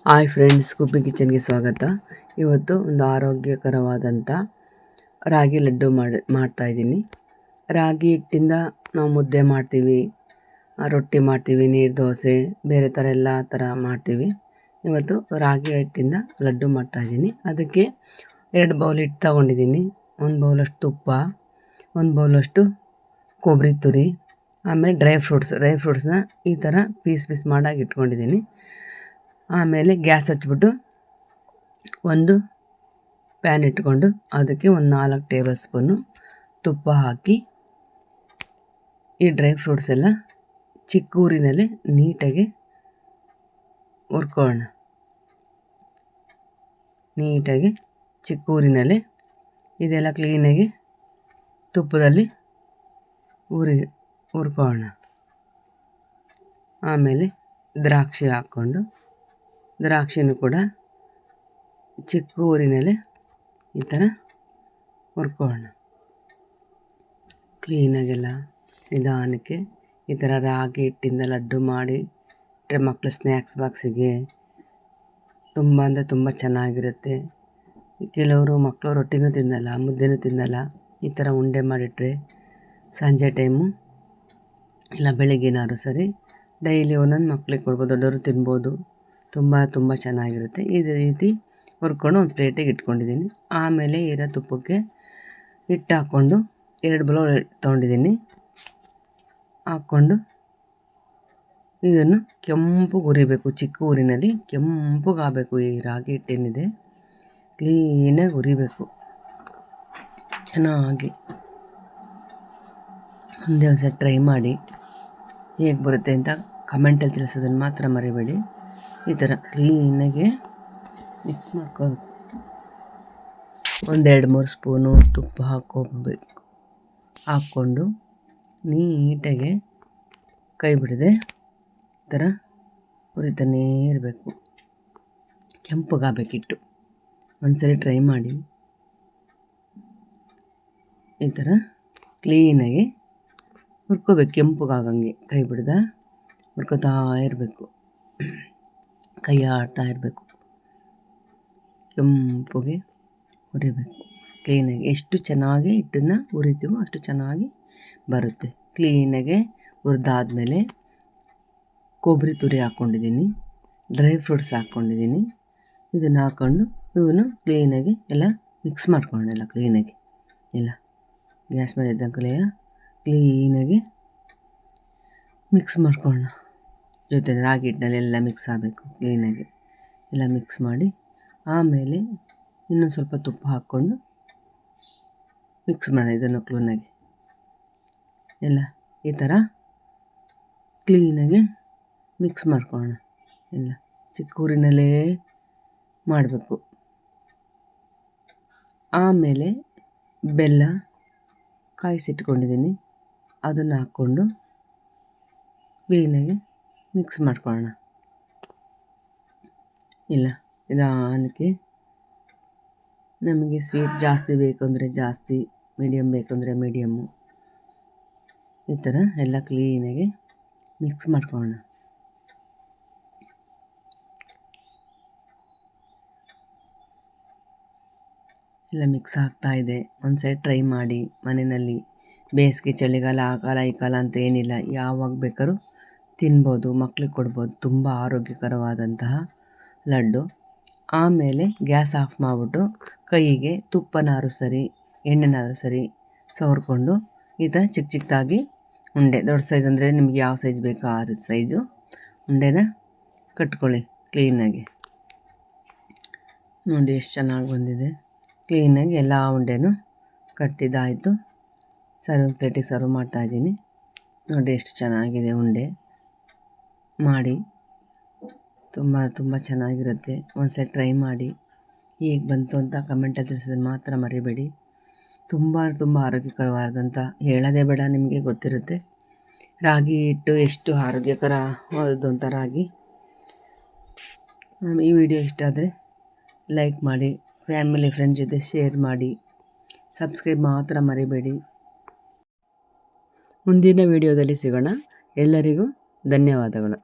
Hi friends, ಕುಪ್ಪಿ ಕಿಚನ್ಗೆ ಸ್ವಾಗತ. ಇವತ್ತು ಒಂದು ಆರೋಗ್ಯಕರವಾದಂಥ ರಾಗಿ ಲಡ್ಡು ಮಾಡ್ತಾಯಿದ್ದೀನಿ. ರಾಗಿ ಹಿಟ್ಟಿಂದ ನಾವು ಮುದ್ದೆ ಮಾಡ್ತೀವಿ, ರೊಟ್ಟಿ ಮಾಡ್ತೀವಿ, ನೀರು ದೋಸೆ, ಬೇರೆ ಥರ ಎಲ್ಲ ಥರ ಮಾಡ್ತೀವಿ. ಇವತ್ತು ರಾಗಿ ಹಿಟ್ಟಿಂದ ಲಡ್ಡು ಮಾಡ್ತಾಯಿದ್ದೀನಿ. ಅದಕ್ಕೆ 2 ಬೌಲ್ ಹಿಟ್ಟು ತಗೊಂಡಿದ್ದೀನಿ. 1 ಬೌಲಷ್ಟು ತುಪ್ಪ, 1 ಬೌಲಷ್ಟು ಕೊಬ್ಬರಿ ತುರಿ, ಆಮೇಲೆ ಡ್ರೈ ಫ್ರೂಟ್ಸ್ನ ಈ ಥರ ಪೀಸ್ ಮಾಡಾಗಿ ಇಟ್ಕೊಂಡಿದ್ದೀನಿ. ಆಮೇಲೆ ಗ್ಯಾಸ್ ಹಚ್ಬಿಟ್ಟು ಒಂದು ಪ್ಯಾನ್ ಇಟ್ಕೊಂಡು ಅದಕ್ಕೆ ಒಂದು 4 ಟೇಬಲ್ ಸ್ಪೂನು ತುಪ್ಪ ಹಾಕಿ ಈ ಡ್ರೈ ಫ್ರೂಟ್ಸ್ ಎಲ್ಲ ಚಿಕ್ಕ ಊರಿನಲ್ಲಿ ನೀಟಾಗಿ ಹುರ್ಕೊಳ್ಳೋಣ. ನೀಟಾಗಿ ಚಿಕ್ಕ ಊರಿನಲ್ಲಿ ಇದೆಲ್ಲ ಕ್ಲೀನಾಗಿ ತುಪ್ಪದಲ್ಲಿ ಹುರ್ಕೊಳ್ಳೋಣ. ಆಮೇಲೆ ದ್ರಾಕ್ಷಿ ಹಾಕ್ಕೊಂಡು ದ್ರಾಕ್ಷಿನೂ ಕೂಡ ಚಿಕ್ಕ ಊರಿನಲ್ಲೇ ಈ ಥರ ಹುರ್ಕೊಳ್ಳೋಣ. ಕ್ಲೀನಾಗೆಲ್ಲ ನಿಧಾನಕ್ಕೆ ಈ ಥರ ರಾಗಿ ಹಿಟ್ಟಿಂದ ಲಡ್ಡು ಮಾಡಿ ಇಟ್ಟರೆ ಮಕ್ಕಳು ಸ್ನ್ಯಾಕ್ಸ್ ಬಾಕ್ಸಿಗೆ ತುಂಬ ಅಂದರೆ ತುಂಬ ಚೆನ್ನಾಗಿರುತ್ತೆ. ಕೆಲವರು ಮಕ್ಕಳು ರೊಟ್ಟಿನೂ ತಿನ್ನಲ್ಲ, ಮುದ್ದೆನೂ ತಿನ್ನಲ್ಲ. ಈ ಥರ ಉಂಡೆ ಮಾಡಿಟ್ರೆ ಸಂಜೆ ಟೈಮು ಇಲ್ಲ ಬೆಳಗ್ಗೆನಾದ್ರು ಸರಿ ಡೈಲಿ ಒಂದೊಂದು ಮಕ್ಕಳಿಗೆ ಕೊಡ್ಬೋದು, ದೊಡ್ಡವರು ತಿನ್ಬೋದು. ತುಂಬ ಚೆನ್ನಾಗಿರುತ್ತೆ. ಇದೇ ರೀತಿ ಹುರ್ಕೊಂಡು ಒಂದು ಪ್ಲೇಟಿಗೆ ಇಟ್ಕೊಂಡಿದ್ದೀನಿ. ಆಮೇಲೆ ಇರೋ ತುಪ್ಪಕ್ಕೆ ಹಿಟ್ಟು ಹಾಕ್ಕೊಂಡು 2 ಬೌಲ್ ತೊಗೊಂಡಿದ್ದೀನಿ. ಹಾಕ್ಕೊಂಡು ಇದನ್ನು ಕೆಂಪಗೆ ಹುರಿಬೇಕು. ಚಿಕ್ಕ ಊರಿನಲ್ಲಿ ಕೆಂಪಗಾಗಬೇಕು. ಈ ರಾಗಿ ಹಿಟ್ಟೇನಿದೆ ಕ್ಲೀನಾಗಿ ಹುರಿಬೇಕು ಚೆನ್ನಾಗಿ. ಒಂದೇ ಒಂದು ಸಲ ಟ್ರೈ ಮಾಡಿ ಹೇಗೆ ಬರುತ್ತೆ ಅಂತ ಕಮೆಂಟಲ್ಲಿ ತಿಳಿಸೋದನ್ನು ಮಾತ್ರ ಮರಿಬೇಡಿ. ಈ ಥರ ಕ್ಲೀನಾಗಿ ಮಿಕ್ಸ್ ಮಾಡ್ಕೋಬೇಕು. 1-2-3 ಸ್ಪೂನು ತುಪ್ಪ ಹಾಕ್ಕೋಬೇಕು. ಹಾಕ್ಕೊಂಡು ನೀಟಾಗಿ ಕೈ ಬಿಡದೆ ಈ ಥರ ಹುರಿತಾನೇ ಇರಬೇಕು. ಕೆಂಪಗಾಗಬೇಕಿಟ್ಟು. ಒಂದ್ಸರಿ ಟ್ರೈ ಮಾಡಿ. ಈ ಥರ ಕ್ಲೀನಾಗಿ ಹುರ್ಕೋಬೇಕು. ಕೆಂಪಗಾಗಂಗೆ ಕೈ ಬಿಡ್ದ ಹುರ್ಕೋತಾ ಇರಬೇಕು. ಕೈ ಆಡ್ತಾ ಇರಬೇಕು. ಕೆಂಪಗೆ ಹುರಿಬೇಕು ಕ್ಲೀನಾಗಿ. ಎಷ್ಟು ಚೆನ್ನಾಗಿ ಹಿಟ್ಟನ್ನು ಹುರಿತೀವೋ ಅಷ್ಟು ಚೆನ್ನಾಗಿ ಬರುತ್ತೆ. ಕ್ಲೀನಾಗೆ ಹುರಿದಾದ್ಮೇಲೆ ಕೊಬ್ಬರಿ ತುರಿ ಹಾಕ್ಕೊಂಡಿದ್ದೀನಿ, ಡ್ರೈ ಫ್ರೂಟ್ಸ್ ಹಾಕ್ಕೊಂಡಿದ್ದೀನಿ. ಇದನ್ನು ಹಾಕ್ಕೊಂಡು ಇವನು ಕ್ಲೀನಾಗಿ ಎಲ್ಲ ಮಿಕ್ಸ್ ಮಾಡ್ಕೊಳ್ಳೋಣ. ಎಲ್ಲ ಕ್ಲೀನಾಗಿ ಎಲ್ಲ ಗ್ಯಾಸ್ ಮೇಲೆ ಇದ್ದಂಗೆ ಕ್ಲೀನಾಗಿ ಮಿಕ್ಸ್ ಮಾಡ್ಕೊಳ್ಳೋಣ. ಜೊತೆ ರಾಗಿ ಹಿಟ್ಟಿನಲ್ಲಿ ಎಲ್ಲ ಮಿಕ್ಸ್ ಆಗಬೇಕು ಕ್ಲೀನಾಗಿ. ಎಲ್ಲ ಮಿಕ್ಸ್ ಮಾಡಿ ಆಮೇಲೆ ಇನ್ನೊಂದು ಸ್ವಲ್ಪ ತುಪ್ಪ ಹಾಕ್ಕೊಂಡು ಮಿಕ್ಸ್ ಮಾಡಿ ಇದನ್ನು ಕ್ಲೀನಾಗಿ ಎಲ್ಲ ಈ ಥರ ಕ್ಲೀನಾಗಿ ಮಿಕ್ಸ್ ಮಾಡ್ಕೊಳ್ಳೋಣ. ಎಲ್ಲ ಚಿಕ್ಕ ಊರಿನಲ್ಲೇ ಮಾಡಬೇಕು. ಆಮೇಲೆ ಬೆಲ್ಲ ಕಾಯಿಸಿಟ್ಕೊಂಡಿದ್ದೀನಿ, ಅದನ್ನು ಹಾಕ್ಕೊಂಡು ಕ್ಲೀನಾಗಿ ಮಿಕ್ಸ್ ಮಾಡ್ಕೊಳ್ಳೋಣ. ಇಲ್ಲ ನಿಧಾನಕ್ಕೆ ನಮಗೆ ಸ್ವೀಟ್ ಜಾಸ್ತಿ ಬೇಕು ಅಂದರೆ ಜಾಸ್ತಿ, ಮೀಡಿಯಮ್ ಬೇಕು ಅಂದರೆ ಮೀಡಿಯಮ್ಮು. ಈ ಥರ ಎಲ್ಲ ಕ್ಲೀನಾಗಿ ಮಿಕ್ಸ್ ಮಾಡ್ಕೊಳ್ಳೋಣ. ಎಲ್ಲ ಮಿಕ್ಸ್ ಆಗ್ತಾಯಿದೆ. ಒಂದು ಸೈಡ್ ಟ್ರೈ ಮಾಡಿ ಮನೆಯಲ್ಲಿ. ಬೇಸಿಗೆ, ಚಳಿಗಾಲ, ಆ ಕಾಲ ಈ ಕಾಲ ಅಂತ ಏನಿಲ್ಲ, ಯಾವಾಗ ಬೇಕಾದ್ರೂ ತಿನ್ಬೋದು, ಮಕ್ಳಿಗೆ ಕೊಡ್ಬೋದು. ತುಂಬ ಆರೋಗ್ಯಕರವಾದಂತಹ ಲಡ್ಡು. ಆಮೇಲೆ ಗ್ಯಾಸ್ ಆಫ್ ಮಾಡಿಬಿಟ್ಟು ಕೈಗೆ ತುಪ್ಪನಾದ್ರೂ ಸರಿ ಎಣ್ಣೆನಾದ್ರೂ ಸರಿ ಸವರ್ಕೊಂಡು ಈ ಥರ ಚಿಕ್ಕದಾಗಿ ಉಂಡೆ, ದೊಡ್ಡ ಸೈಜ್ ಅಂದರೆ ನಿಮ್ಗೆ ಯಾವ ಸೈಜ್ ಬೇಕೋ ಆ ಸೈಜು ಉಂಡೆನ ಕಟ್ಕೊಳ್ಳಿ ಕ್ಲೀನಾಗಿ. ನೋಡಿ ಎಷ್ಟು ಚೆನ್ನಾಗಿ ಬಂದಿದೆ. ಕ್ಲೀನಾಗಿ ಎಲ್ಲ ಉಂಡೆನೂ ಕಟ್ಟಿದ್ದಾಯಿತು. ಪ್ಲೇಟಿಗೆ ಸರ್ವ್ ಮಾಡ್ತಾಯಿದ್ದೀನಿ. ನೋಡಿ ಎಷ್ಟು ಚೆನ್ನಾಗಿದೆ ಉಂಡೆ. ಮಾಡಿ ತುಂಬ ಚೆನ್ನಾಗಿರುತ್ತೆ. ಒಂದು ಸಲ ಟ್ರೈ ಮಾಡಿ. ಹೇಗೆ ಬಂತು ಅಂತ ಕಮೆಂಟಲ್ಲಿ ತಿಳಿಸೋದನ್ನು ಮಾತ್ರ ಮರಿಬೇಡಿ. ತುಂಬ ಆರೋಗ್ಯಕರವಾದಂಥ, ಹೇಳೋದೇ ಬೇಡ, ನಿಮಗೆ ಗೊತ್ತಿರುತ್ತೆ ರಾಗಿ ಹಿಟ್ಟು ಎಷ್ಟು ಆರೋಗ್ಯಕರವಾದದ್ದು ಅಂತ. ರಾಗಿ ಈ ವಿಡಿಯೋ ಇಷ್ಟ ಆದರೆ ಲೈಕ್ ಮಾಡಿ, ಫ್ಯಾಮಿಲಿ ಫ್ರೆಂಡ್ಸ್ ಜೊತೆ ಶೇರ್ ಮಾಡಿ, ಸಬ್ಸ್ಕ್ರೈಬ್ ಮಾತ್ರ ಮರಿಬೇಡಿ. ಮುಂದಿನ ವಿಡಿಯೋದಲ್ಲಿ ಸಿಗೋಣ. ಎಲ್ಲರಿಗೂ ಧನ್ಯವಾದಗಳು.